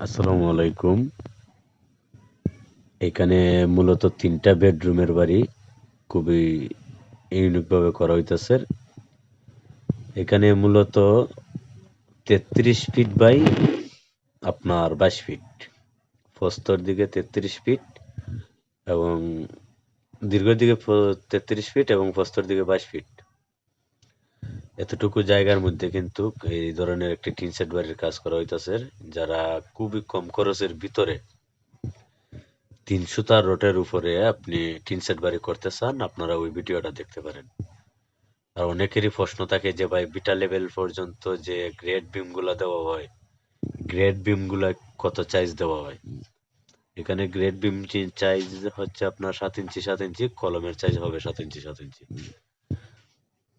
আসসালামু আলাইকুম। এখানে মূলত ৩টা বেডরুমের বাড়ি খুবই ইউনিক ভাবে করা হইতাছে। এখানে মূলত ৩৩ ফিট বাই আপনার ২২ ফিট। প্রস্থর দিকে ৩৩ ফিট এবং দীর্ঘের দিকে ৩৩ ফিট এবং প্রস্থর দিকে ২২ ফিট। এতটুকু জায়গার মধ্যে কিন্তু এই ধরনের একটি টিন শেড বাড়ির কাজ করা হইতাছে, যারা খুবই কম খরচের ভিতরে ৩০০ তার রোডের উপরে আপনি টিন শেড বাড়ি করতে চান, আপনারা ওই ভিডিওটা দেখতে পারেন। আর অনেকেরই প্রশ্ন থাকে যে ভাই বিটা লেভেল পর্যন্ত যে গ্রেড বিম গুলা দেওয়া হয়, গ্রেড বিম গুলা কত চাইজ দেওয়া হয়? এখানে গ্রেড বিম চাইজ হচ্ছে আপনার 7 ইঞ্চি 7 ইঞ্চি, কলমের চাইজ হবে 7 ইঞ্চি 7 ইঞ্চি।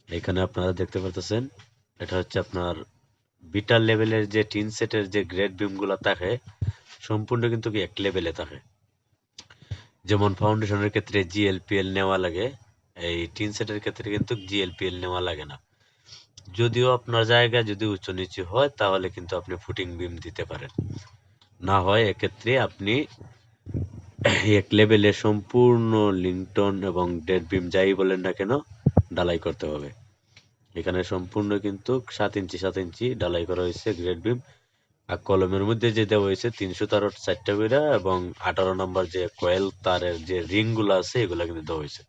এখানে আপনারা দেখতে পারতেছেন, এটা হচ্ছে আপনার বিটা লেভেলের যে টিন সেটের যে গ্রেড বিম গুলা থাকে সম্পূর্ণ কিন্তু কি এক লেভেলে থাকে। যেমন ফাউন্ডেশনের ক্ষেত্রে জিএলপিএল নেওয়া লাগে, এই টিন সেটের ক্ষেত্রে কিন্তু জিএলপিএল নেওয়া লাগে না। যদিও আপনার জায়গা যদি উঁচু নিচু হয় তাহলে কিন্তু আপনি ফুটিং বিম দিতে পারেন, না হয় এক্ষেত্রে আপনি এক লেভেলে সম্পূর্ণ লিংটন এবং ডেড বিম যাই বলেন না কেন ঢালাই করতে হবে। এখানে সম্পূর্ণ কিন্তু 7 ইঞ্চি 7 ইঞ্চি ঢালাই করা হয়েছে গ্রেড বিম। আর কলমের মধ্যে যে দেওয়া হয়েছে 313 4টা করে এবং 18 নম্বর যে কয়েল তারের যে রিং গুলো আছে এগুলা কিন্তু দেওয়া হয়েছে।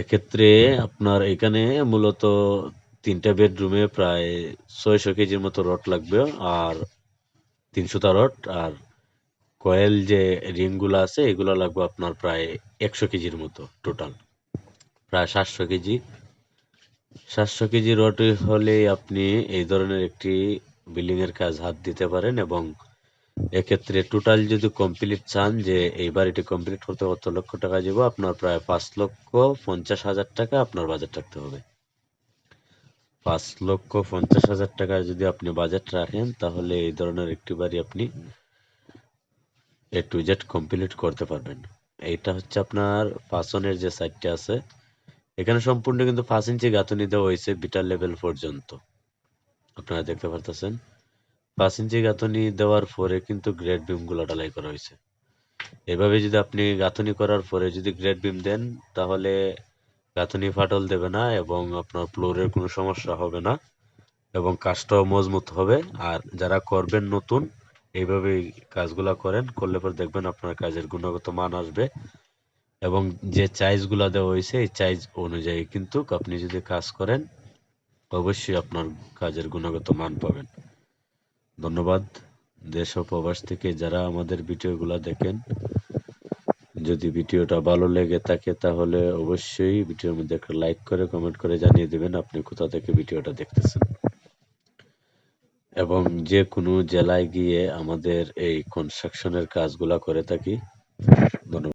এক্ষেত্রে আপনার এখানে মূলত 3টা বেডরুমে প্রায় 600 কেজির মতো রড লাগবে, আর 300 রড, আর কয়েল যে রিং গুলো আছে এগুলো লাগবে আপনার প্রায় 100 কেজির মতো, টোটাল প্রায় 700 কেজি। 700 কেজি রড হলে আপনি এই ধরনের একটি বিল্ডিং এর কাজ হাত দিতে পারেন। এবং এক্ষেত্রে টোটাল যদি কমপ্লিট চান যে এই বাড়িটি কমপ্লিট করতে কত লক্ষ টাকা যাব, আপনার প্রায় 5,50,000 টাকা আপনার বাজেট রাখতে হবে। 5,50,000 টাকার যদি আপনি বাজেট রাখেন তাহলে এই ধরনের একটি বাড়ি আপনি এ টু জেড কমপ্লিট করতে পারবেন। এইটা হচ্ছে আপনার পাঁচনের যে সাইডটা আছে, এখানে সম্পূর্ণ কিন্তু 5 ইঞ্চি গাঁথুনি দেওয়া হয়েছে বিটার লেভেল পর্যন্ত। আপনারা দেখতে পারতেছেন 5 ইঞ্চি গাঁথুনি দেওয়ার পরে কিন্তু গ্রেড বিম গুলা ঢালাই করা হয়েছে। এভাবে যদি আপনি গাঁথুনি করার পরে যদি গ্রেড বিম দেন তাহলে গাঁথুনি ফাটল দেবে না এবং আপনার ফ্লোরের কোনো সমস্যা হবে না এবং কাজটাও মজবুত হবে। আর যারা করবেন নতুন, এইভাবে কাজগুলা করলে পরে দেখবেন আপনার কাজের গুণগত মান আসবে এবং যে চাইজ গুলা দেওয়া হয়েছে এই চাইজ অনুযায়ী কিন্তু আপনি যদি কাজ করেন অবশ্যই আপনার কাজের গুণগত মান পাবেন। ধন্যবাদ। দেশ ও প্রবাস থেকে যারা আমাদের ভিডিওগুলা দেখেন, যদি ভিডিওটা ভালো লেগে থাকে তাহলে অবশ্যই ভিডিওর মধ্যে একটা লাইক করে কমেন্ট করে জানিয়ে দেবেন আপনি কোথা থেকে ভিডিওটা দেখতেছেন। এবং যে কোনো জেলায় গিয়ে আমাদের এই কনস্ট্রাকশনের কাজগুলা করে থাকি।